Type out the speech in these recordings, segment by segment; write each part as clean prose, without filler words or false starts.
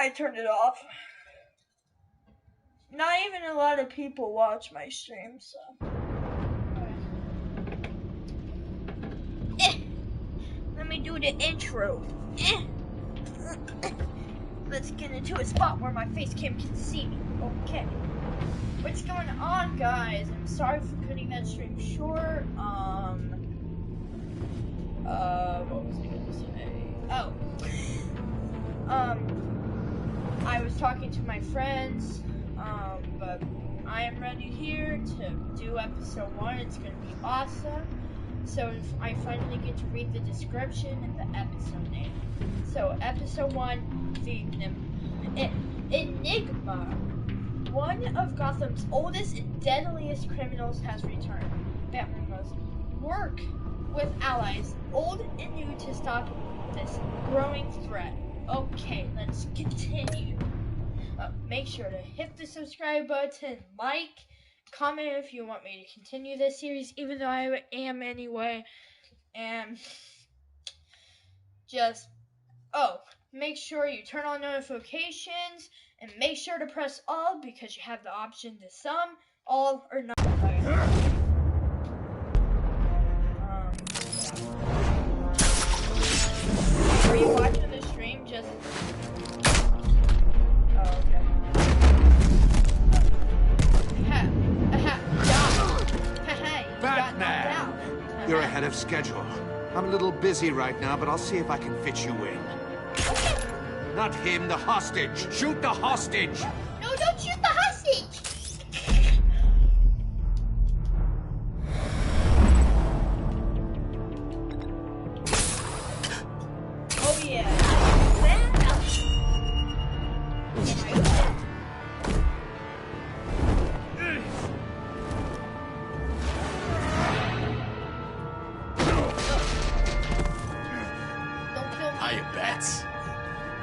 I turned it off. Not even a lot of people watch my streams, so. Let me do the intro. Let's get into a spot where my face cam can see me. Okay. What's going on, guys? I'm sorry for cutting that stream short. What was I gonna say? I was talking to my friends, but I am ready here to do episode 1. It's gonna be awesome. So I finally get to read the description and the episode name. So episode 1, the Enigma. One of Gotham's oldest and deadliest criminals has returned. Batman must work with allies, old and new, to stop this growing threat. Okay, let's continue. Make sure to hit the subscribe button, like, comment if you want me to continue this series, even though I am anyway. And just, make sure you turn on notifications and make sure to press all because you have the option to sum, all, or none. Are you watching the stream? Just. Oh, okay. Batman! You're ahead of schedule. I'm a little busy right now, but I'll see if I can fit you in. Not him, the hostage! Shoot the hostage! No, don't shoot the hostage! Oh yeah.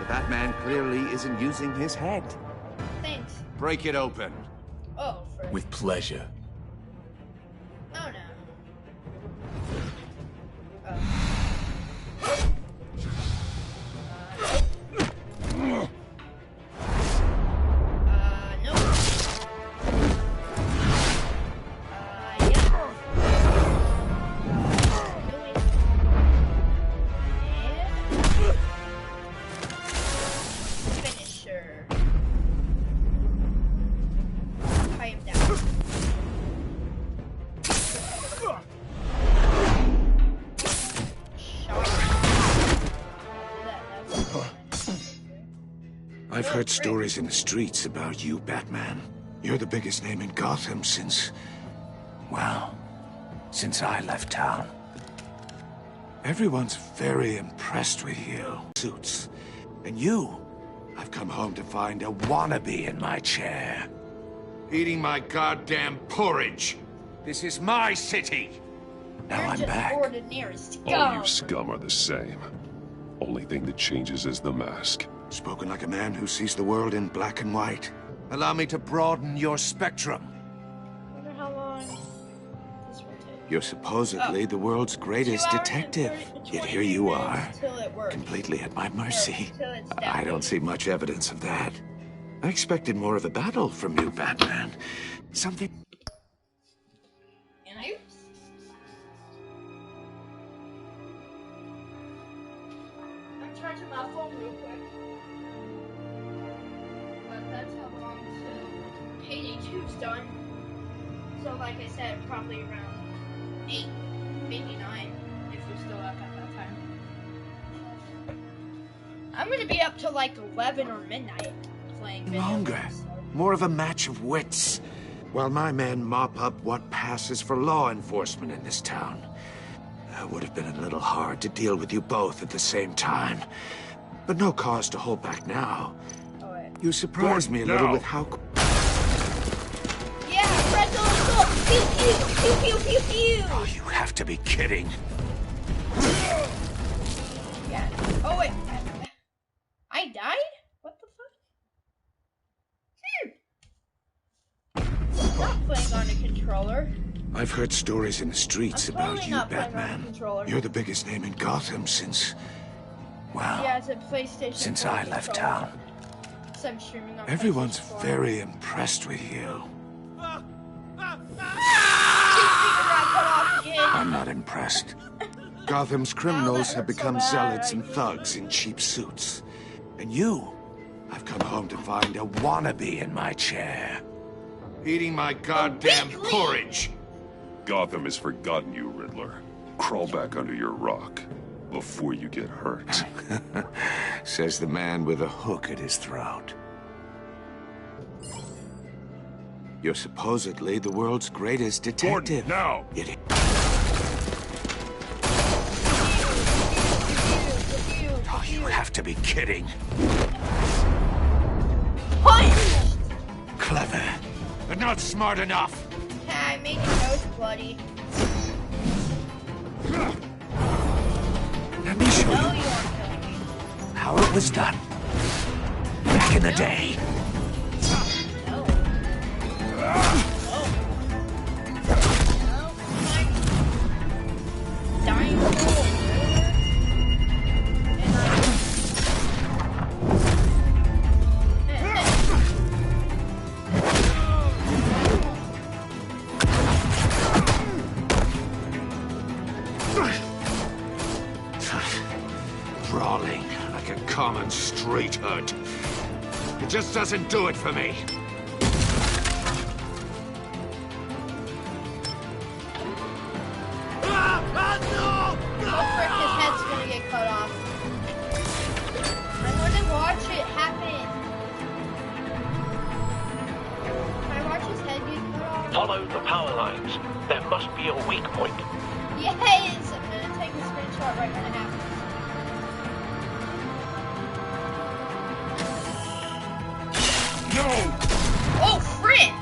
Batman clearly isn't using his head. Thanks. Break it open. Oh, first. With pleasure. Oh no. No. I've heard stories in the streets about you, Batman. You're the biggest name in Gotham since I left town. Everyone's very impressed with you. Suits. And you, I've come home to find a wannabe in my chair. Eating my goddamn porridge. This is my city. Now I'm back. All you scum are the same. Only thing that changes is the mask. Spoken like a man who sees the world in black and white. Allow me to broaden your spectrum. I wonder how long this will take. You're supposedly the world's greatest detective. Yet here you are, completely at my mercy. I don't see much evidence of that. I expected more of a battle from you, Batman. Something... I'm charging my phone real quick. That's how long till Payday 2's done. So like I said, probably around 8, maybe 9, if we're still up at that time. I'm gonna be up till like 11 or midnight playing video Longer. games, so. More of a match of wits. While my men mop up what passes for law enforcement in this town. It would have been a little hard to deal with you both at the same time. But no cause to hold back now. You surprised me a little with how... Yeah, press assault! Pew pew! Pew pew pew pew! Oh, you have to be kidding. Yeah. Oh wait. I died? What the fuck? Not playing on a controller. I've heard stories in the streets about you, not playing on a Batman. controller. You're the biggest name in Gotham since... Yeah, it's a PlayStation since 4 I left controller. town. So I'm streaming on Everyone's PlayStation 4. very impressed with you. I'm not impressed. Gotham's criminals have become zealots and thugs in cheap suits. And you, I've come home to find a wannabe in my chair. Eating my goddamn porridge. Gotham has forgotten you, Riddler. Crawl back under your rock before you get hurt. Says the man with a hook at his throat. You're supposedly the world's greatest detective. Gordon, now! Oh, you have to be kidding. Punch! Clever, but not smart enough. I made your nose bloody. Let me show No, you you aren't killing me. how it was done. Back in the day. No. No. No. I'm dying cold. Brawling like a common street hood. It just doesn't do it for me. Oh frick, his head's gonna get cut off. I wanna watch it happen. Can I watch his head get cut off? Follow the power lines. There must be a weak point. Yes! I'm gonna take a screenshot right when it happens. No! Oh frick!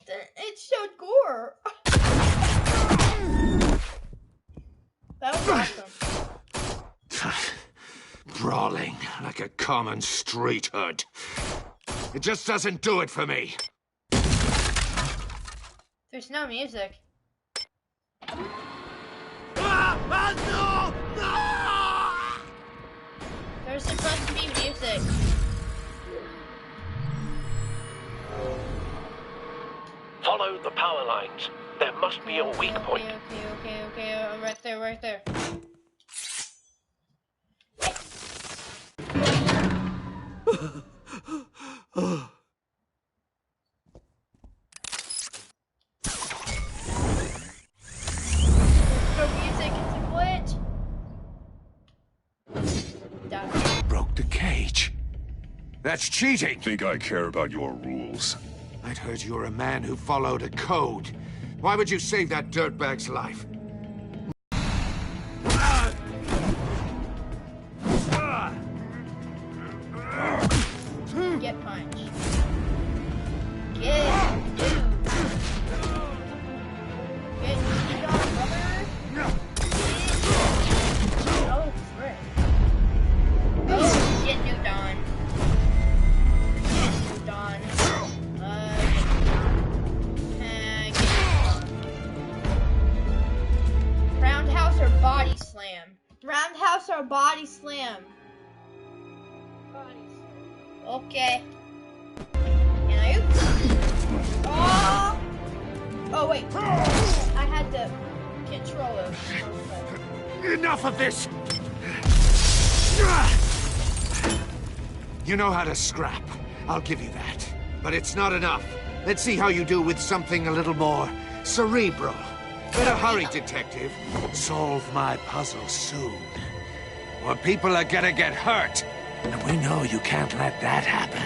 It showed gore. That was awesome. Brawling like a common street hood. It just doesn't do it for me. There's no music. There's supposed to be music. Follow the power lines. There must be a weak point. Okay. Right there, right there. No music, it's a glitch. Done. Broke the cage. That's cheating. Think I care about your rules? I'd heard you were a man who followed a code. Why would you save that dirtbag's life? Get punched. Get beat on, brother. Oh, frick. Oh, get new Dawn. Get Dawn. Roundhouse or body slam? Roundhouse or body slam? Body slam. Okay. Can I? Oh! Oh wait. I had to control it. Enough of this! You know how to scrap. I'll give you that. But it's not enough. Let's see how you do with something a little more cerebral. Better hurry, detective. Solve my puzzle soon. Or people are gonna get hurt. And we know you can't let that happen.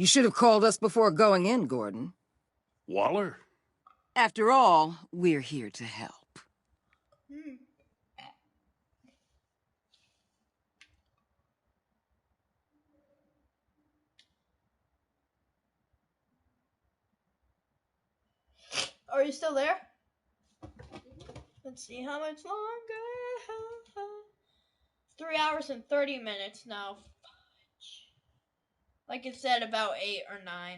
You should have called us before going in, Gordon. Waller? After all, we're here to help. Are you still there? Let's see how much longer. 3 hours and 30 minutes now. Like it said, about 8 or 9.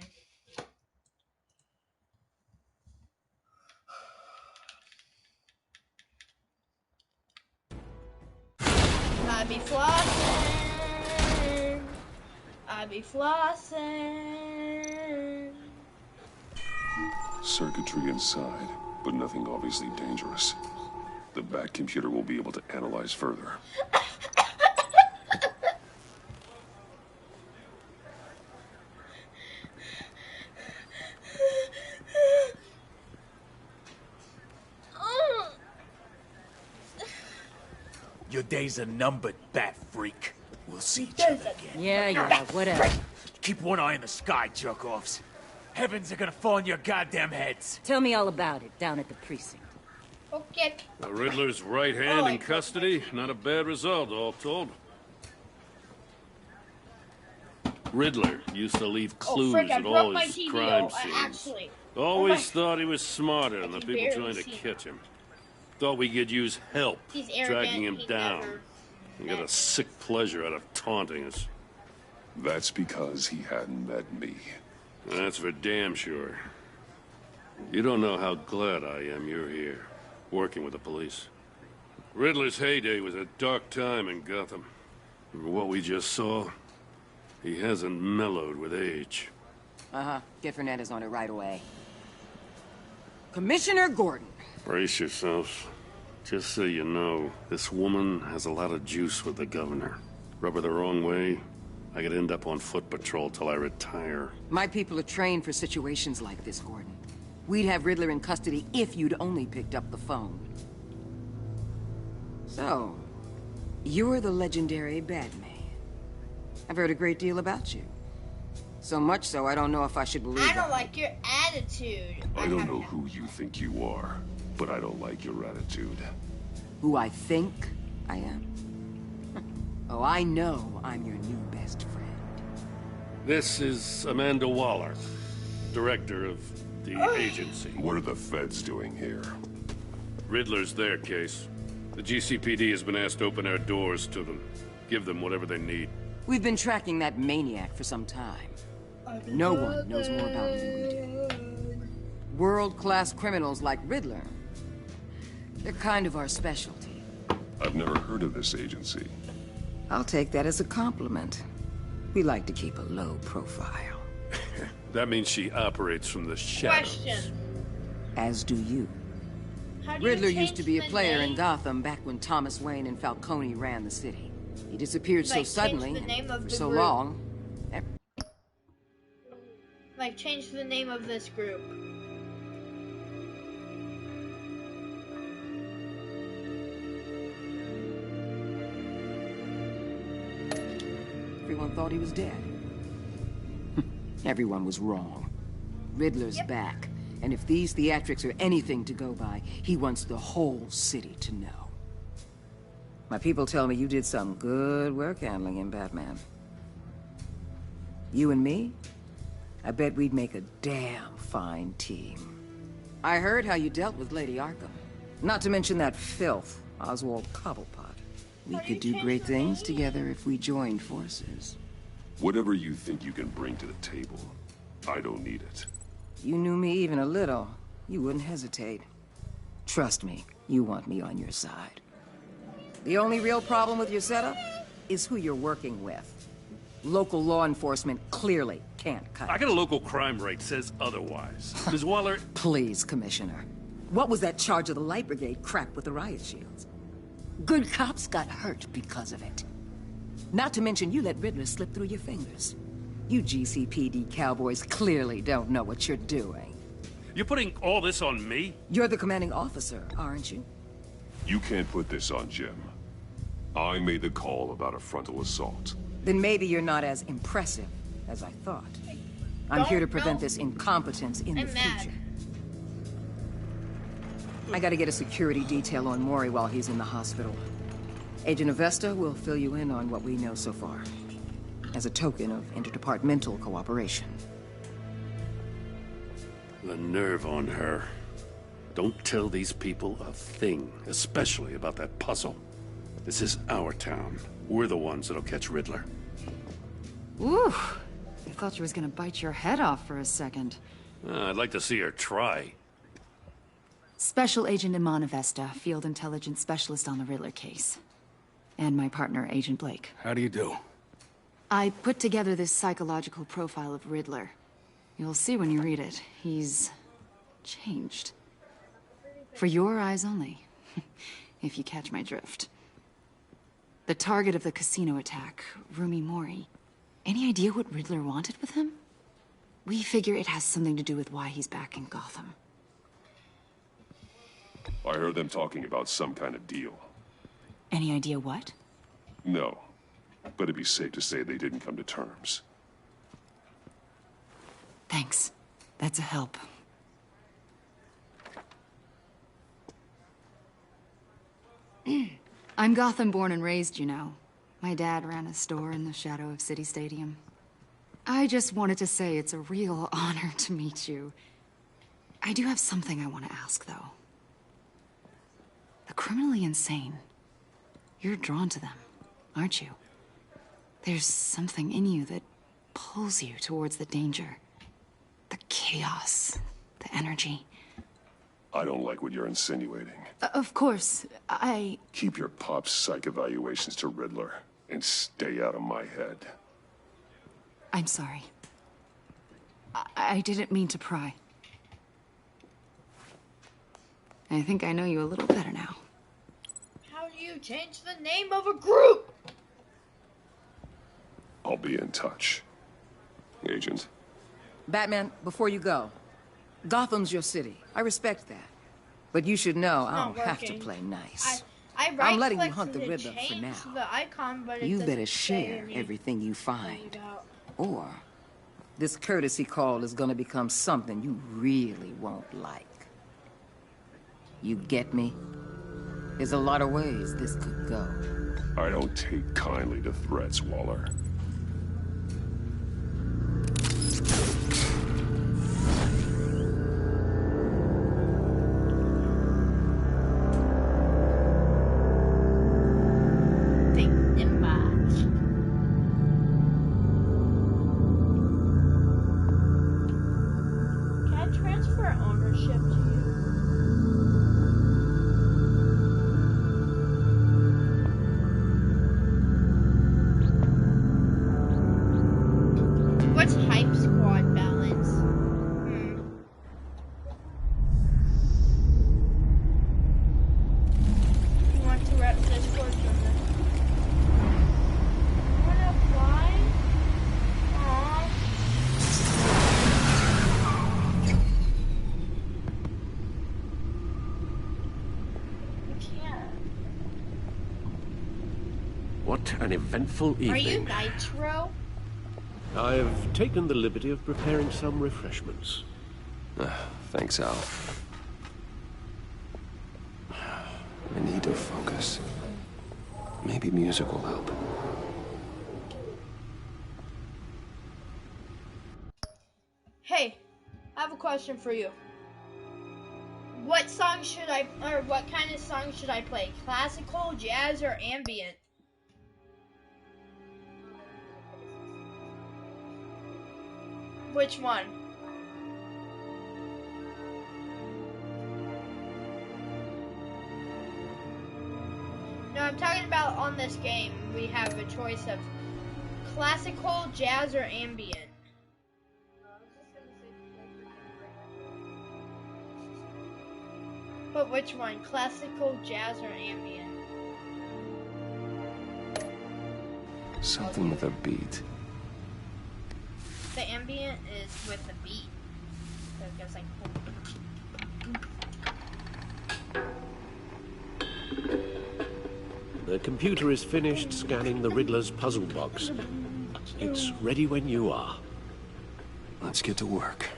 I be flossing. I be flossing. Circuitry inside, but nothing obviously dangerous. The back computer will be able to analyze further. Your days are numbered, bat freak. We'll see each other again. Yeah, whatever. Keep one eye in the sky, jerk-offs. Heavens are gonna fall on your goddamn heads. Tell me all about it down at the precinct. Okay. The Riddler's right hand in custody. Not a bad result, all told. Riddler used to leave clues frick, I at broke all my his TV. crime I scenes. actually... Always thought he was smarter than the can people barely trying to see catch him. Thought we could use help, He's arrogant. dragging him He down. never He got a sick pleasure out of taunting us. That's because he hadn't met me. That's for damn sure. You don't know how glad I am you're here, working with the police. Riddler's heyday was a dark time in Gotham. For what we just saw, he hasn't mellowed with age. Uh-huh. Get Fernandez on it right away. Commissioner Gordon. Brace yourselves. Just so you know, this woman has a lot of juice with the governor. Rub her the wrong way, I could end up on foot patrol till I retire. My people are trained for situations like this, Gordon. We'd have Riddler in custody if you'd only picked up the phone. So, you're the legendary Batman. I've heard a great deal about you. So much so, I don't know if I should believe I don't that. like your attitude. I don't know who you think you are, but I don't like your attitude. Who I think I am? Oh, I know I'm your new best friend. This is Amanda Waller, director of the agency. What are the feds doing here? Riddler's their case. The GCPD has been asked to open our doors to them. Give them whatever they need. We've been tracking that maniac for some time. No one knows more about him than we do. World-class criminals like Riddler. They're kind of our specialty. I've never heard of this agency. I'll take that as a compliment. We like to keep a low profile. That means she operates from the shadows. Question. As do you. How do you Riddler change used to be a the player in name? Gotham back when Thomas Wayne and Falcone ran the city. He disappeared so Like, change suddenly, the name and of for the so group. long. Like, change the name of this group. Everyone thought he was dead. Everyone was wrong. Riddler's back, and if these theatrics are anything to go by, he wants the whole city to know. My people tell me you did some good work handling him, Batman. You and me? I bet we'd make a damn fine team. I heard how you dealt with Lady Arkham. Not to mention that filth, Oswald Cobblepot. We could do great things together if we joined forces. Whatever you think you can bring to the table, I don't need it. You knew me even a little, you wouldn't hesitate. Trust me, you want me on your side. The only real problem with your setup is who you're working with. Local law enforcement clearly can't cut I it. got a local crime rate says otherwise. Ms. Waller, Please, Commissioner. What was that charge of the Light Brigade crap with the riot shields? Good cops got hurt because of it. Not to mention you let Riddler slip through your fingers. You GCPD cowboys clearly don't know what you're doing. you're putting all this on me? You're the commanding officer, aren't you? You can't put this on Jim. I made the call about a frontal assault. Then maybe you're not as impressive as I thought. I'm here to prevent this incompetence in the I'm mad. future. I gotta get a security detail on Mori while he's in the hospital. Agent Avesta will fill you in on what we know so far, as a token of interdepartmental cooperation. The nerve on her. Don't tell these people a thing, especially about that puzzle. This is our town. We're the ones that'll catch Riddler. Ooh, I thought she was gonna bite your head off for a second. I'd like to see her try. Special Agent Iman Avesta, Field Intelligence Specialist on the Riddler case. And my partner, Agent Blake. How do you do? I put together this psychological profile of Riddler. You'll see when you read it. He's changed. For your eyes only, if you catch my drift. The target of the casino attack, Rumi Mori. Any idea what Riddler wanted with him? We figure it has something to do with why he's back in Gotham. I heard them talking about some kind of deal. Any idea what? No, but it'd be safe to say they didn't come to terms. Thanks. That's a help. I'm Gotham born and raised, you know. My dad ran a store in the shadow of City Stadium. I just wanted to say it's a real honor to meet you. I do have something I want to ask, though. The criminally insane. You're drawn to them, aren't you? There's something in you that pulls you towards the danger. The chaos, the energy. I don't like what you're insinuating. Of course, I... Keep your pop's psych evaluations to Riddler, and stay out of my head. I'm sorry. I didn't mean to pry. I think I know you a little better now. How do you change the name of a group? I'll be in touch. Agent. Batman, before you go, Gotham's your city. I respect that. But you should know I don't have to play nice. I'm letting you hunt the Riddler for now. The icon, but You better share everything you find. Or this courtesy call is gonna become something you really won't like. You get me? There's a lot of ways this could go. I don't take kindly to threats, Waller. What's Hype Squad balance? You want to rep Discord? Wanna apply? Aww. I can't. What an eventful evening. Are you Nitro? I've taken the liberty of preparing some refreshments. Thanks, Al. I need to focus. Maybe music will help. Hey, I have a question for you. What song should I, or what kind of song should I play? Classical, jazz, or ambient? Which one? No, I'm talking about on this game. We have a choice of classical, jazz, or ambient. But which one? Classical, jazz, or ambient? Something with a beat. The ambient is with the beat. So it goes like... The computer is finished scanning the Riddler's puzzle box. It's ready when you are. Let's get to work.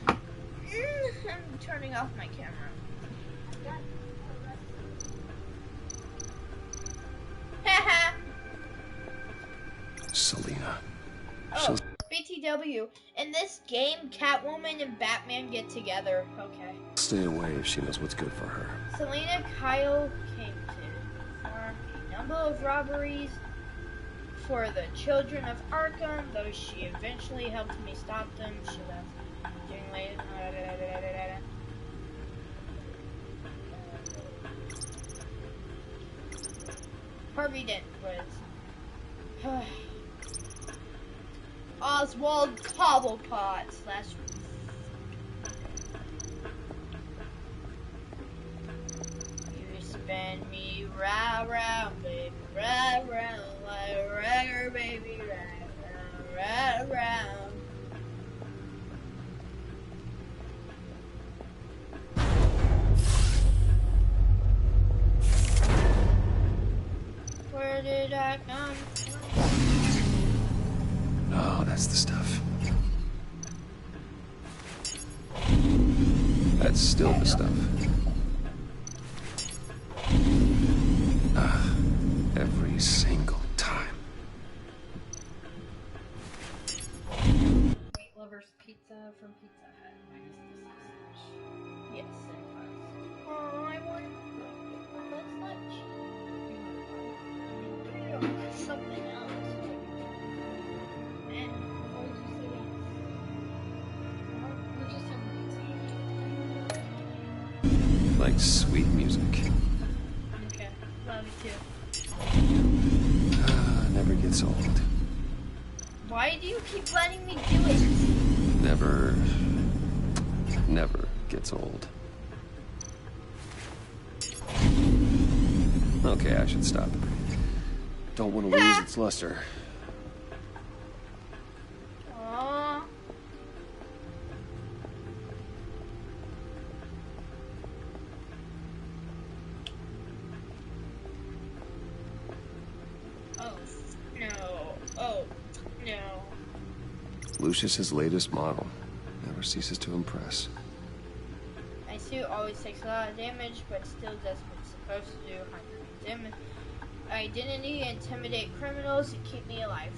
I'm turning off my camera. Selena. Oh, BTW. In this game, Catwoman and Batman get together. Okay. Stay away if she knows what's good for her. Selena Kyle Kington performed a number of robberies for the children of Arkham, though she eventually helped me stop them. She left doing late. Harvey Dent was Oswald Cobblepot / You spin me right round, baby, right round, like a record, baby, right round. Where did I come from? Oh, that's the stuff. That's still the stuff. Every single time. Meat Lovers Pizza from Pizza Hut. Yes, it was. Oh, I want. That's not cheap. Something else. Man, what would you say that? We're just having pizza. Like sweet music. Okay, love you too. Never gets old. Why do you keep letting me do it? Never gets old. Okay, I should stop. Don't want to lose its luster. Aww. Oh, no. Oh, no. Lucius's latest model never ceases to impress. My suit always takes a lot of damage, but still does what it's supposed to do. Identity, intimidate criminals, and keep me alive.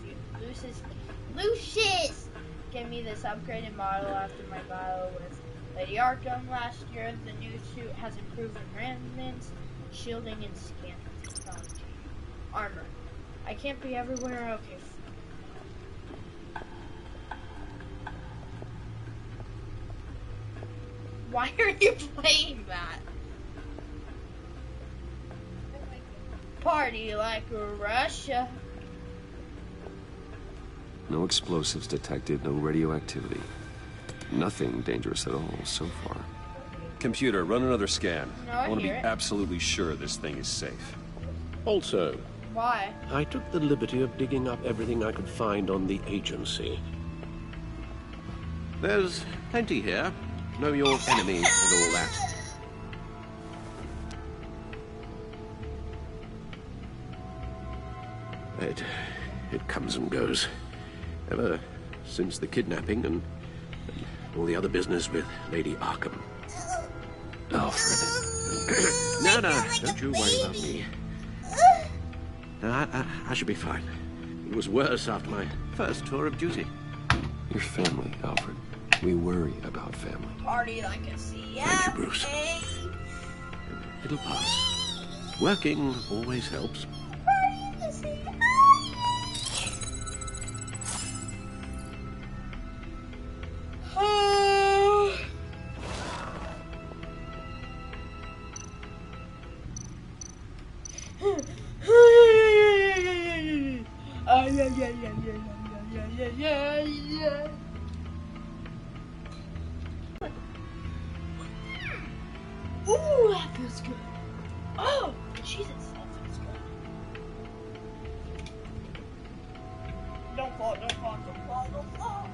Lucius! Give me this upgraded model after my battle with Lady Arkham last year. The new suit has improved environments, shielding, and scanning technology. Armor. I can't be everywhere. Okay. Why are you playing that? Party like Russia. No explosives detected, no radioactivity. Nothing dangerous at all so far. Computer, run another scan. No, I want to be hear it. absolutely sure this thing is safe. Also, Why? I took the liberty of digging up everything I could find on the agency. There's plenty here. Know your enemy and all that. It comes and goes. Ever since the kidnapping and all the other business with Lady Arkham. Alfred. No, don't you worry about me. No, I should be fine. It was worse after my first tour of duty. Your family, Alfred. We worry about family. Party like a CFA. Thank you, Bruce. It'll pass. Working always helps. Yeah. Ooh, that feels good. Oh, Jesus, that feels good. Don't fall, don't fall, don't fall, don't fall.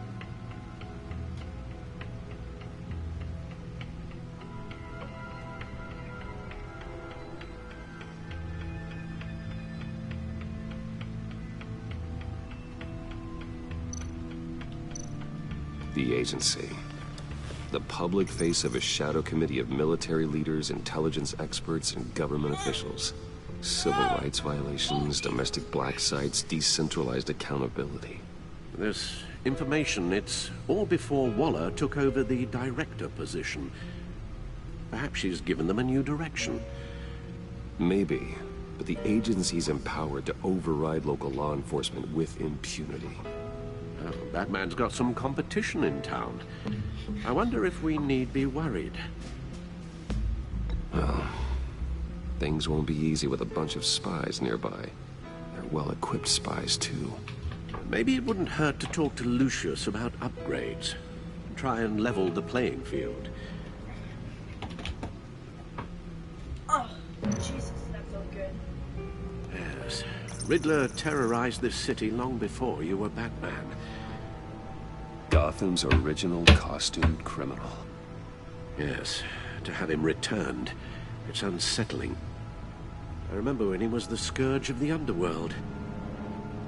The agency. The public face of a shadow committee of military leaders, intelligence experts, and government officials. Civil rights violations, domestic black sites, decentralized accountability. This information, it's all before Waller took over the director position. Perhaps she's given them a new direction. Maybe, but the agency's empowered to override local law enforcement with impunity. Oh, Batman's got some competition in town. I wonder if we need be worried. Well, things won't be easy with a bunch of spies nearby. They're well-equipped spies, too. Maybe it wouldn't hurt to talk to Lucius about upgrades. Try and level the playing field. Oh, Jesus, that felt good. Yes. Riddler terrorized this city long before you were Batman. Gotham's original costumed criminal. Yes. To have him returned, it's unsettling. I remember when he was the scourge of the underworld.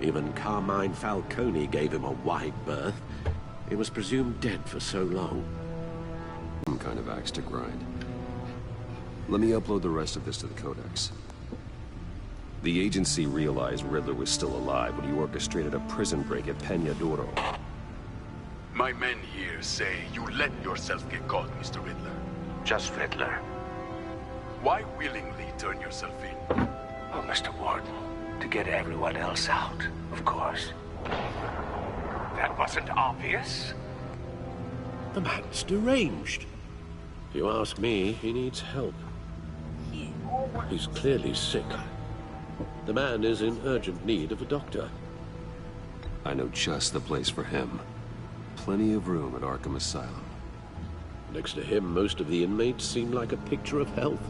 Even Carmine Falcone gave him a wide berth. He was presumed dead for so long. Some kind of axe to grind. Let me upload the rest of this to the Codex. The agency realized Riddler was still alive when he orchestrated a prison break at Peñadoro. My men here say you let yourself get caught, Mr. Riddler. Just Riddler. Why willingly turn yourself in? Oh, Mr. Warden, to get everyone else out, of course. That wasn't obvious. The man's deranged. If you ask me, he needs help. He's clearly sick. The man is in urgent need of a doctor. I know just the place for him. Plenty of room at Arkham Asylum. Next to him, most of the inmates seem like a picture of health.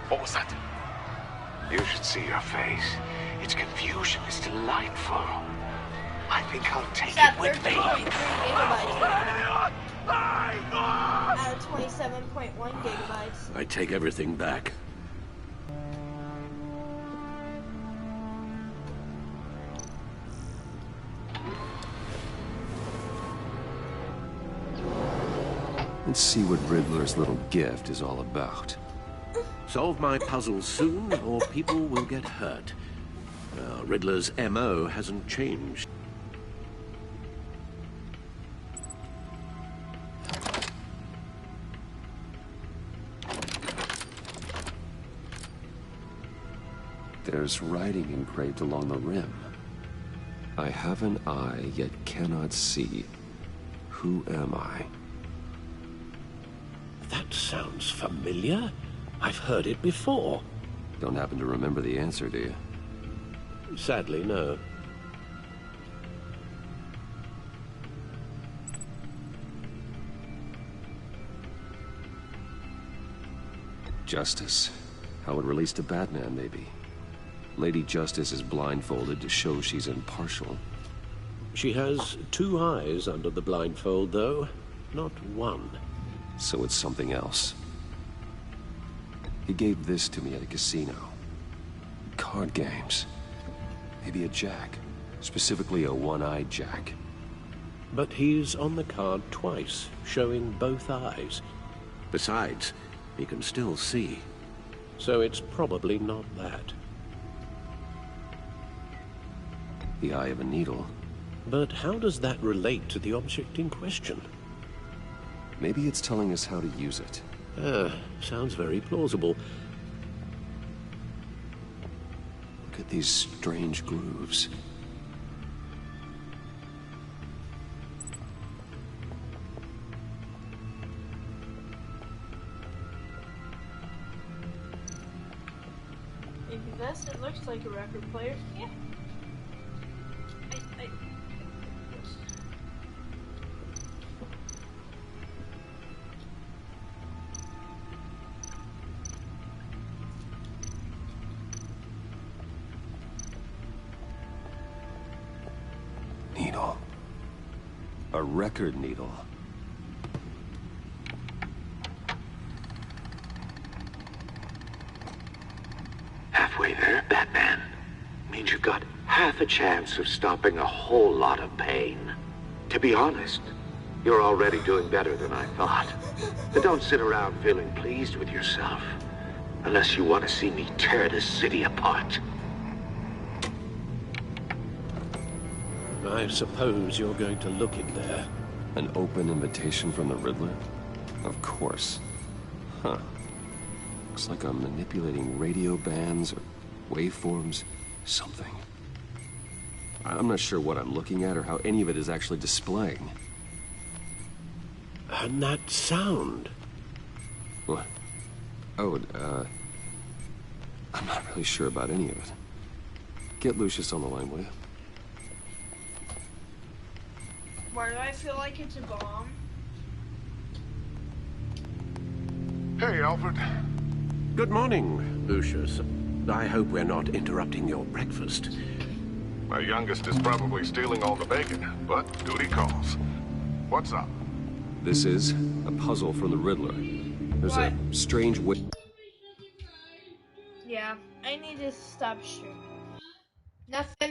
What was that? You should see your face. Its confusion is delightful. I think I'll take it with me. 13.3 gigabytes out of 27.1 gigabytes. I take everything back. Let's see what Riddler's little gift is all about. Solve my puzzles soon, or people will get hurt. Riddler's MO hasn't changed. There's writing engraved along the rim. I have an eye, yet cannot see. Who am I? That sounds familiar. I've heard it before. Don't happen to remember the answer, do you? Sadly, no. Justice. How it relates to Batman, maybe. Lady Justice is blindfolded to show she's impartial. She has two eyes under the blindfold, though. Not one. So it's something else. He gave this to me at a casino. Card games. Maybe a jack. Specifically a one-eyed jack. But he's on the card twice, showing both eyes. Besides, he can still see. So it's probably not that. The eye of a needle. But how does that relate to the object in question? Maybe it's telling us how to use it. Sounds very plausible. Look at these strange grooves. Maybe this, it looks like a record player. Yeah. Needle. A record needle. Halfway there, Batman. Means you've got half a chance of stopping a whole lot of pain. To be honest, you're already doing better than I thought. But don't sit around feeling pleased with yourself. Unless you want to see me tear this city apart. I suppose you're going to look in there. An open invitation from the Riddler? Of course. Huh. Looks like I'm manipulating radio bands or waveforms. Something. I'm not sure what I'm looking at or how any of it is actually displaying. And that sound? What? Oh, I'm not really sure about any of it. Get Lucius on the line, will you? Why do I feel like it's a bomb? Hey, Alfred. Good morning, Lucius. I hope we're not interrupting your breakfast. My youngest is probably stealing all the bacon, but duty calls. What's up? This is a puzzle from the Riddler. There's What? a strange way... Yeah, I need to stop streaming. Nothing.